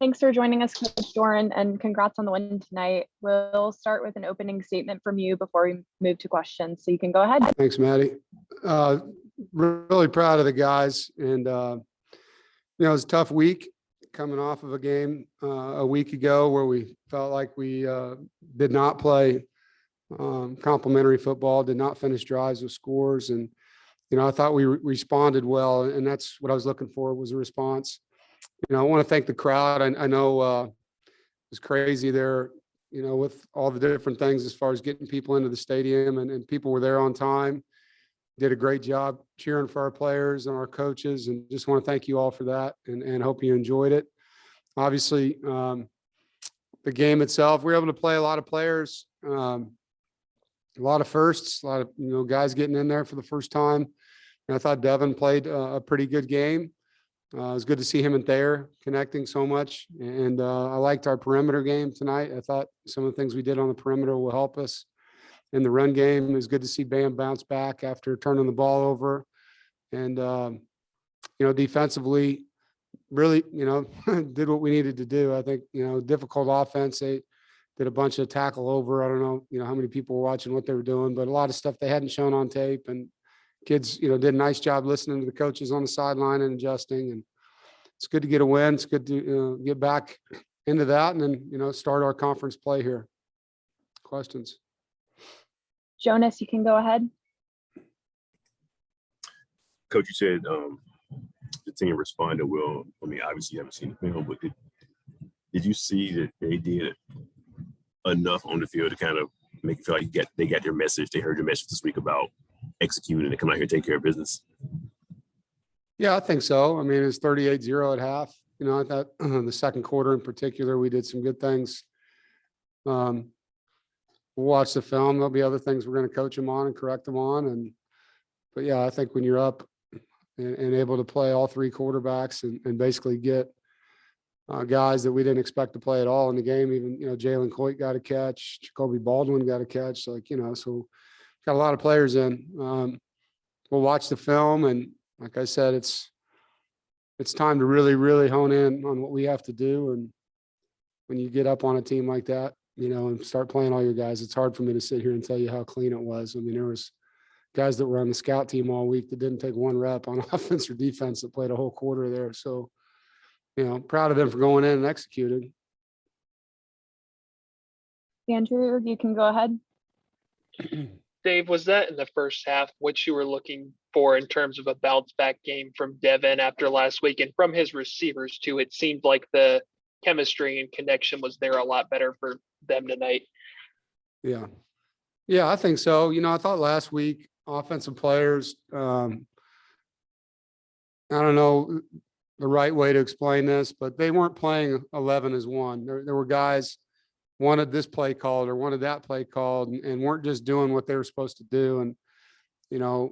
Thanks for joining us, Coach Doeren, and congrats on the win tonight. We'll start with an opening statement from you before we move to questions, so you can go ahead. Thanks, Maddie. Really proud of the guys, and it was a tough week coming off of a game a week ago where we felt like we did not play complimentary football, did not finish drives with scores, and I thought we responded well, and that's what I was looking for, was a response. I want to thank the crowd. I know it was crazy there, with all the different things as far as getting people into the stadium, and people were there on time. Did a great job cheering for our players and our coaches, and just want to thank you all for that, and hope you enjoyed it. Obviously, the game itself, we were able to play a lot of players, a lot of firsts, a lot of guys getting in there for the first time. And I thought Devin played a pretty good game. It was good to see him and Thayer connecting so much, and I liked our perimeter game tonight. I thought some of the things we did on the perimeter will help us in the run game. It was good to see Bam bounce back after turning the ball over, and defensively, really did what we needed to do. I think difficult offense. They did a bunch of tackle over. I don't know how many people were watching what they were doing, but a lot of stuff they hadn't shown on tape, and kids, did a nice job listening to the coaches on the sideline and adjusting. And it's good to get a win. It's good to get back into that, and then, start our conference play here. Questions? Jonas, you can go ahead. Coach, you said the team responded well. I mean, obviously you haven't seen the film, but did you see that they did enough on the field to kind of make you feel like they got their message? They heard your message this week about executing and come out here and take care of business? Yeah, I think so. I mean, it's 38-0 at half. I thought the second quarter in particular, we did some good things. We'll watch the film. There'll be other things we're going to coach them on and correct them on. But yeah, I think when you're up and able to play all three quarterbacks and basically get guys that we didn't expect to play at all in the game, even, Jalen Coit got a catch, Jacoby Baldwin got a catch. So got a lot of players in. We'll watch the film, and like I said, it's time to really, really hone in on what we have to do. And when you get up on a team like that, and start playing all your guys, it's hard for me to sit here and tell you how clean it was. I mean, there was guys that were on the scout team all week that didn't take one rep on offense or defense that played a whole quarter there. So, proud of them for going in and executing. Andrew, you can go ahead. Dave, was that in the first half what you were looking for in terms of a bounce back game from Devin after last week, and from his receivers too? It seemed like the chemistry and connection was there a lot better for them tonight. Yeah, I think so. I thought last week offensive players, I don't know the right way to explain this, but they weren't playing 11 as one. There were guys wanted this play called or wanted that play called, and weren't just doing what they were supposed to do. And,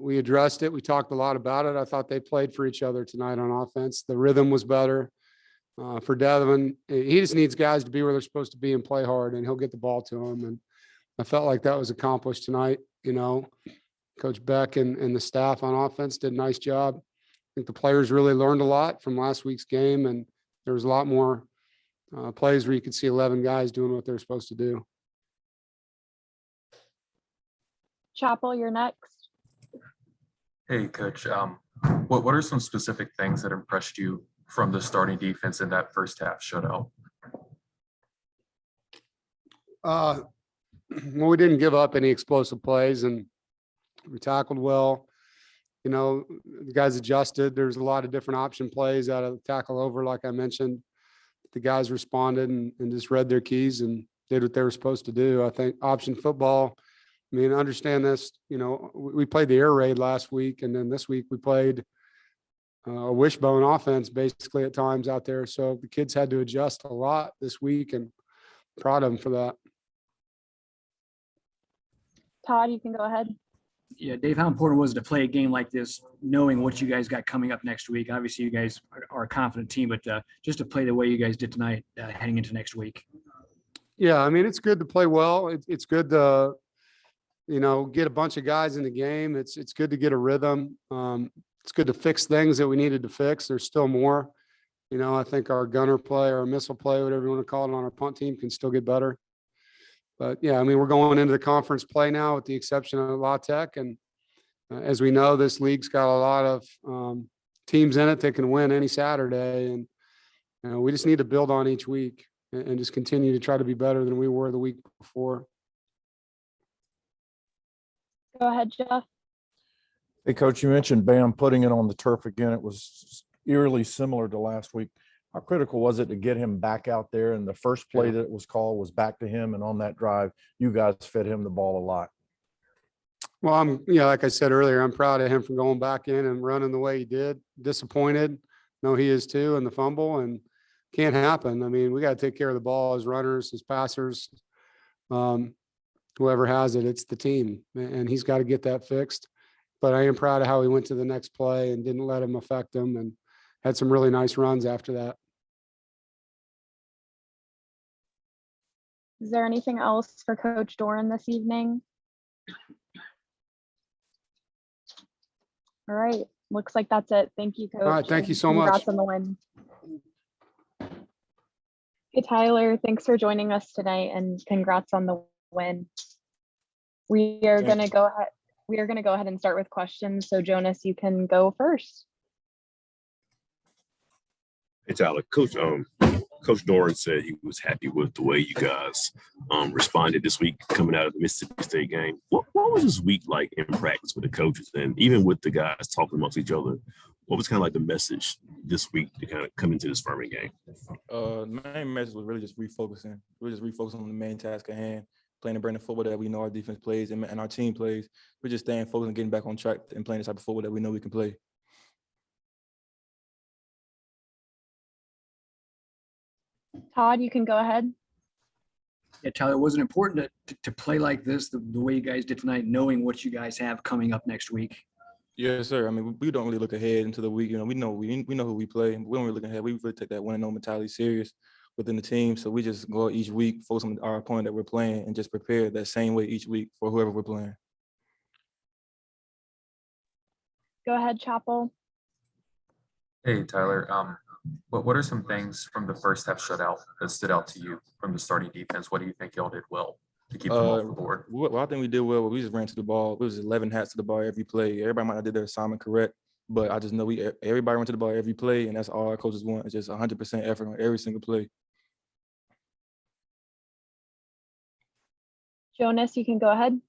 we addressed it. We talked a lot about it. I thought they played for each other tonight on offense. The rhythm was better. For Devin, he just needs guys to be where they're supposed to be and play hard, and he'll get the ball to them. And I felt like that was accomplished tonight. Coach Beck and the staff on offense did a nice job. I think the players really learned a lot from last week's game, and there was a lot more plays where you could see 11 guys doing what they're supposed to do. Chapel, you're next. Hey, Coach. What are some specific things that impressed you from the starting defense in that first half shutout? Well, we didn't give up any explosive plays, and we tackled well. The guys adjusted. There's a lot of different option plays out of the tackle over, like I mentioned. The guys responded and just read their keys and did what they were supposed to do. I think option football, understand this, we played the air raid last week, and then this week we played a wishbone offense basically at times out there. So the kids had to adjust a lot this week, and proud of them for that. Todd, you can go ahead. Yeah, Dave, how important was it to play a game like this, knowing what you guys got coming up next week? Obviously, you guys are a confident team, but just to play the way you guys did tonight heading into next week. Yeah, it's good to play well. It's good to, get a bunch of guys in the game. It's good to get a rhythm. It's good to fix things that we needed to fix. There's still more. I think our gunner play, our missile play, whatever you want to call it, on our punt team can still get better. But yeah, I mean, we're going into the conference play now with the exception of La Tech. And as we know, this league's got a lot of teams in it that can win any Saturday. And we just need to build on each week and just continue to try to be better than we were the week before. Go ahead, Jeff. Hey, Coach, you mentioned Bam putting it on the turf again. It was eerily similar to last week. How critical was it to get him back out there? And the first play that was called was back to him. And on that drive, you guys fed him the ball a lot. Well, like I said earlier, I'm proud of him for going back in and running the way he did. Disappointed. No, he is too, in the fumble, and can't happen. I mean, we got to take care of the ball as runners, as passers. Whoever has it, it's the team, and he's got to get that fixed. But I am proud of how he went to the next play and didn't let him affect him, and had some really nice runs after that. Is there anything else for Coach Doeren this evening? All right, looks like that's it. Thank you, Coach. All right, thank you so Congrats much. on the win. Hey, Tyler, thanks for joining us tonight, and congrats on the win. We are going to go ahead. We are going to go ahead and start with questions. So Jonas, you can go first. Hey Tyler, Coach Doeren said he was happy with the way you guys responded this week coming out of the Mississippi State game. What was this week like in practice with the coaches and even with the guys talking amongst each other? What was kind of like the message this week to kind of come into this Furman game? The main message was really just refocusing. We're just refocusing on the main task at hand, playing the brand of football that we know our defense plays and our team plays. We're just staying focused and getting back on track and playing the type of football that we know we can play. Todd, you can go ahead. Yeah, Tyler, was it important to play like this, the way you guys did tonight, knowing what you guys have coming up next week? Yes, sir. I mean, we don't really look ahead into the week. We know who we play, but we don't really look ahead. We really take that 1-0 mentality serious within the team. So we just go each week, focus on our opponent that we're playing, and just prepare that same way each week for whoever we're playing. Go ahead, Chapel. Hey, Tyler. What are some things from the first half shutout that stood out to you from the starting defense? What do you think y'all did well to keep them off the board? Well, I think we did well. We just ran to the ball. It was 11 hats to the ball every play. Everybody might not did their assignment correct, but I just know everybody went to the ball every play, and that's all our coaches want. It's just 100% effort on every single play. Jonas, you can go ahead.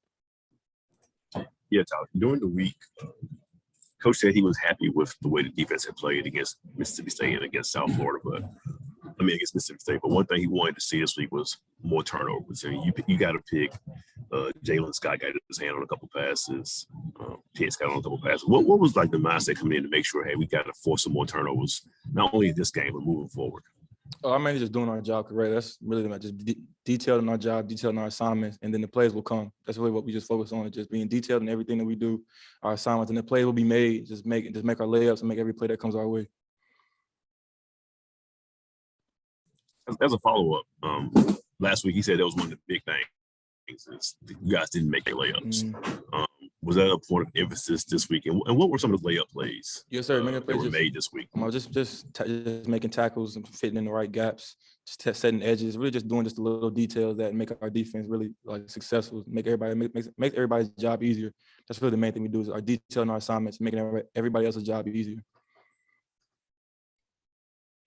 Yeah, Tyler, during the week, Coach said he was happy with the way the defense had played against Mississippi State and against South Florida, against Mississippi State. But one thing he wanted to see this week was more turnovers. And you got to pick. Jalen Scott got his hand on a couple passes. Ted Scott on a couple passes. What was like the mindset coming in to make sure, hey, we got to force some more turnovers, not only in this game but moving forward? I mean, just doing our job correct. That's really just detailing our job, detailing our assignments, and then the plays will come. That's really what we just focus on, just being detailed in everything that we do, our assignments, and the plays will be made. Just make our layups and make every play that comes our way. As a follow-up, last week he said that was one of the big things is you guys didn't make your layups. Mm-hmm. Was that a point of emphasis this week? And what were some of the layup plays? Yes, sir. That were made this week? Just making tackles and fitting in the right gaps, just setting edges, really just doing just the little details that make our defense really like successful, make everybody's job easier. That's really the main thing we do is our detail and our assignments, making everybody else's job easier.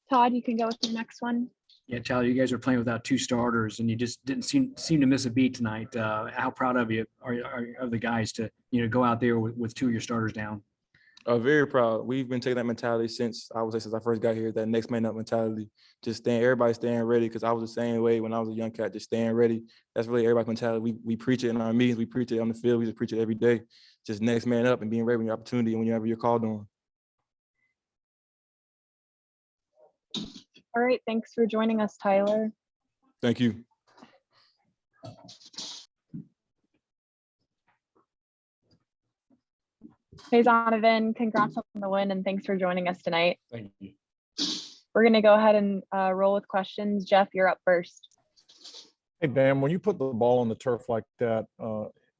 Todd, you can go with the next one. Yeah, Tyler, you guys are playing without two starters, and you just didn't seem to miss a beat tonight. How proud of you are of the guys to go out there with two of your starters down? Very proud. We've been taking that mentality since I first got here. That next man up mentality, everybody staying ready. Because I was the same way when I was a young cat, just staying ready. That's really everybody's mentality. We preach it in our meetings. We preach it on the field. We just preach it every day. Just next man up and being ready when your opportunity and whenever you're called on. All right, thanks for joining us, Tyler. Thank you. Hey, Zonovan, congrats on the win and thanks for joining us tonight. Thank you. We're going to go ahead and roll with questions. Jeff, you're up first. Hey, Bam, when you put the ball on the turf like that,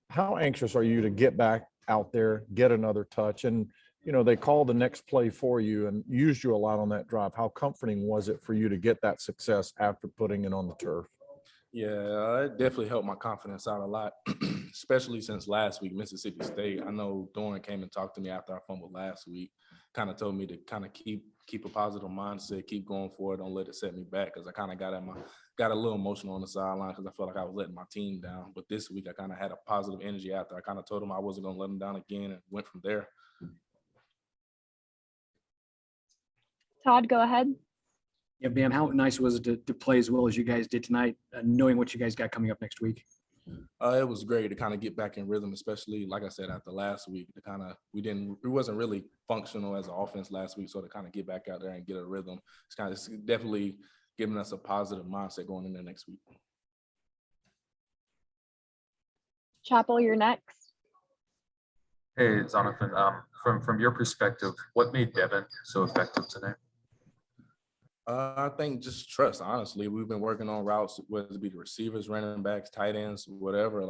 how anxious are you to get back out there, get another touch? And you know, they called the next play for you and used you a lot on that drive. How comforting was it for you to get that success after putting it on the turf? Yeah, it definitely helped my confidence out a lot, especially since last week, Mississippi State. I know Doeren came and talked to me after I fumbled last week, kind of told me to kind of keep a positive mindset, keep going forward, don't let it set me back, because I kind of got a little emotional on the sideline because I felt like I was letting my team down. But this week I kind of had a positive energy after I kind of told them I wasn't going to let them down again and went from there. Todd, go ahead. Yeah, Bam, how nice was it to play as well as you guys did tonight, knowing what you guys got coming up next week? It was great to kind of get back in rhythm, especially like I said after last week. We wasn't really functional as an offense last week, so to kind of get back out there and get a rhythm, it's definitely giving us a positive mindset going into next week. Chapel, you're next. Hey, Zonovan, from your perspective, what made Devin so effective tonight? I think just trust, honestly. We've been working on routes, whether it be the receivers, running backs, tight ends, whatever.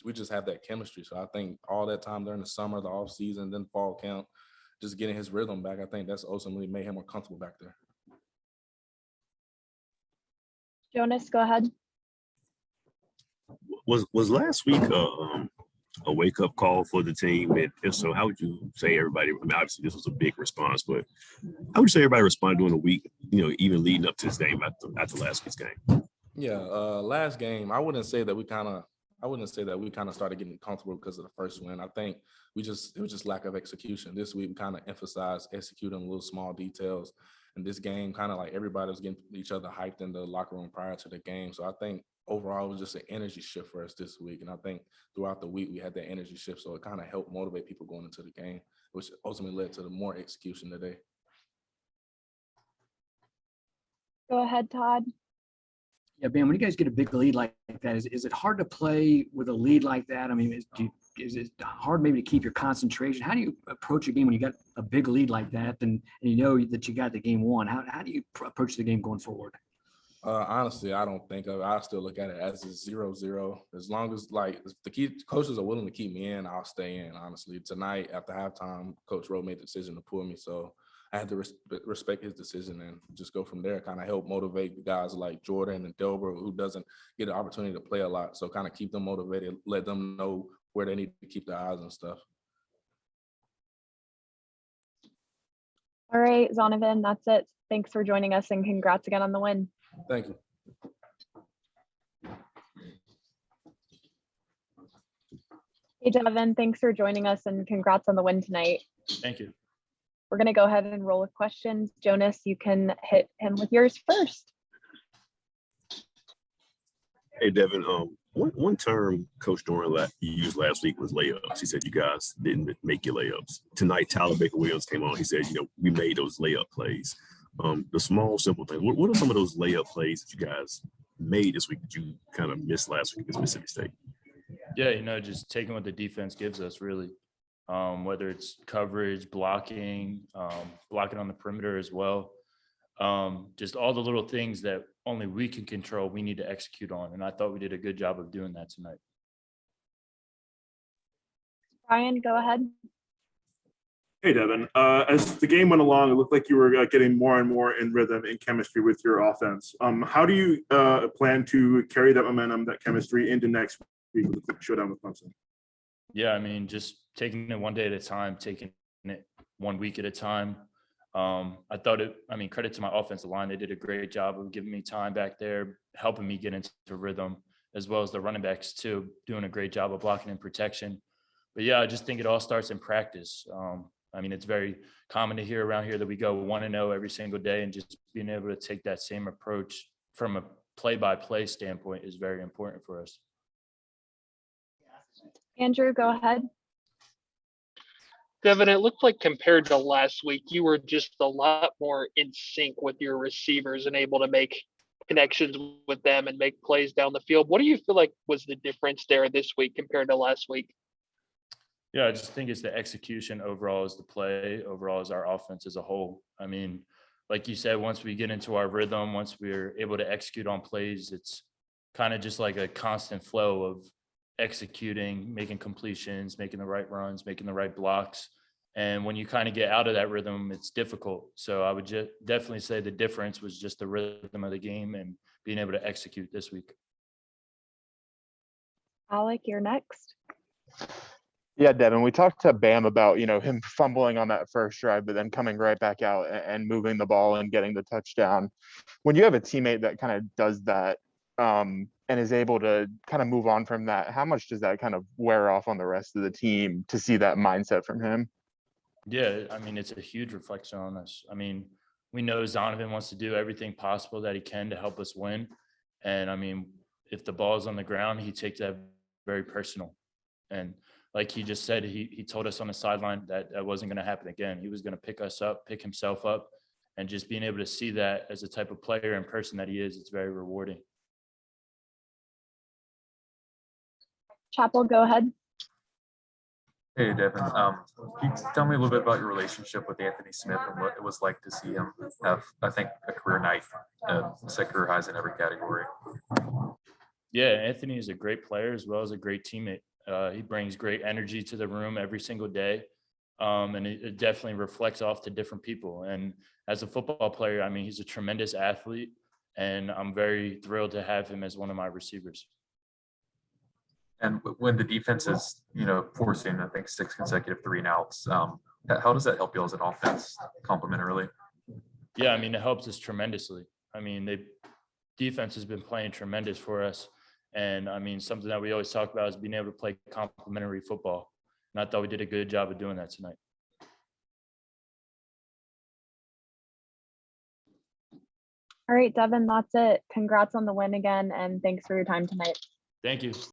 We just have that chemistry. So I think all that time during the summer, the off season, then fall camp, just getting his rhythm back, I think that's ultimately made him more comfortable back there. Jonas, go ahead. Was last week a wake up call for the team? And if so, how would you say everybody? I mean, obviously this was a big response, but how would you say everybody responded during the week? You know, even leading up to this game after last week's game. Yeah, last game, I wouldn't say that we kind of started getting comfortable because of the first win. I think it was just lack of execution. This week we kind of emphasized executing little small details. And this game, kind of like everybody was getting each other hyped in the locker room prior to the game. So I think overall it was just an energy shift for us this week. And I think throughout the week we had that energy shift. So it kind of helped motivate people going into the game, which ultimately led to the more execution today. Go ahead, Todd. Yeah, Bam, when you guys get a big lead like that, is it hard to play with a lead like that? I mean, is it hard maybe to keep your concentration? How do you approach a game when you got a big lead like that and you know that you got the game won? How do you approach the game going forward? Honestly, I don't think of it. I still look at it as a 0-0. As long as coaches are willing to keep me in, I'll stay in. Honestly, tonight after halftime, Coach Rowe made the decision to pull me, so I had to respect his decision and just go from there. Kind of help motivate guys like Jordan and Doeren, who doesn't get an opportunity to play a lot. So kind of keep them motivated, let them know where they need to keep their eyes and stuff. All right, Zonovan, that's it. Thanks for joining us and congrats again on the win. Thank you. Hey, Devin, thanks for joining us and congrats on the win tonight. Thank you. We're going to go ahead and roll with questions. Jonas, you can hit him with yours first. Hey, Devin, one term Coach Doeren used last week was layups. He said you guys didn't make your layups. Tonight, Tyler Baker-Williams came on. He said, we made those layup plays. The small, simple things. What are some of those layup plays that you guys made this week that you kind of missed last week against Mississippi State? Yeah, just taking what the defense gives us, really. Whether it's coverage, blocking on the perimeter as well. Just all the little things that only we can control, we need to execute on. And I thought we did a good job of doing that tonight. Brian, go ahead. Hey, Devin. As the game went along, it looked like you were getting more and more in rhythm and chemistry with your offense. How do you plan to carry that momentum, that chemistry into next week with the showdown with Clemson? Yeah, just taking it one day at a time, taking it 1 week at a time. Credit to my offensive line. They did a great job of giving me time back there, helping me get into rhythm, as well as the running backs too, doing a great job of blocking and protection. But yeah, I just think it all starts in practice. It's very common to hear around here that we go 1-0 every single day, and just being able to take that same approach from a play-by-play standpoint is very important for us. Andrew, go ahead. Devin, it looked like compared to last week, you were just a lot more in sync with your receivers and able to make connections with them and make plays down the field. What do you feel like was the difference there this week compared to last week? Yeah, I just think it's the execution overall as the play, overall as our offense as a whole. Like you said, once we get into our rhythm, once we're able to execute on plays, it's kind of just like a constant flow of executing, making completions, making the right runs, making the right blocks. And when you kind of get out of that rhythm, it's difficult. So I would definitely say the difference was just the rhythm of the game and being able to execute this week. Alec, you're next. Yeah, Devin, we talked to Bam about, him fumbling on that first drive, but then coming right back out and moving the ball and getting the touchdown. When you have a teammate that kind of does that and is able to kind of move on from that, how much does that kind of wear off on the rest of the team to see that mindset from him? Yeah, I mean, it's a huge reflection on us. I mean, we know Zonovan wants to do everything possible that he can to help us win. And I mean, if the ball is on the ground, he takes that very personal. And like he just said, he told us on the sideline that that wasn't going to happen again. He was going to pick us up, pick himself up, and just being able to see that as a type of player and person that he is, it's very rewarding. Chapel, go ahead. Hey, Devin. Can you tell me a little bit about your relationship with Anthony Smith and what it was like to see him have, I think, a career night, set career highs in every category? Yeah, Anthony is a great player as well as a great teammate. He brings great energy to the room every single day. And it definitely reflects off to different people. And as a football player, I mean, he's a tremendous athlete, and I'm very thrilled to have him as one of my receivers. And when the defense is, forcing, I think, 6 consecutive 3-and-outs, how does that help you as an offense complementarily? Yeah, I mean, it helps us tremendously. I mean, defense has been playing tremendous for us. And I mean, something that we always talk about is being able to play complementary football. And I thought we did a good job of doing that tonight. All right, Devin, that's it. Congrats on the win again, and thanks for your time tonight. Thank you.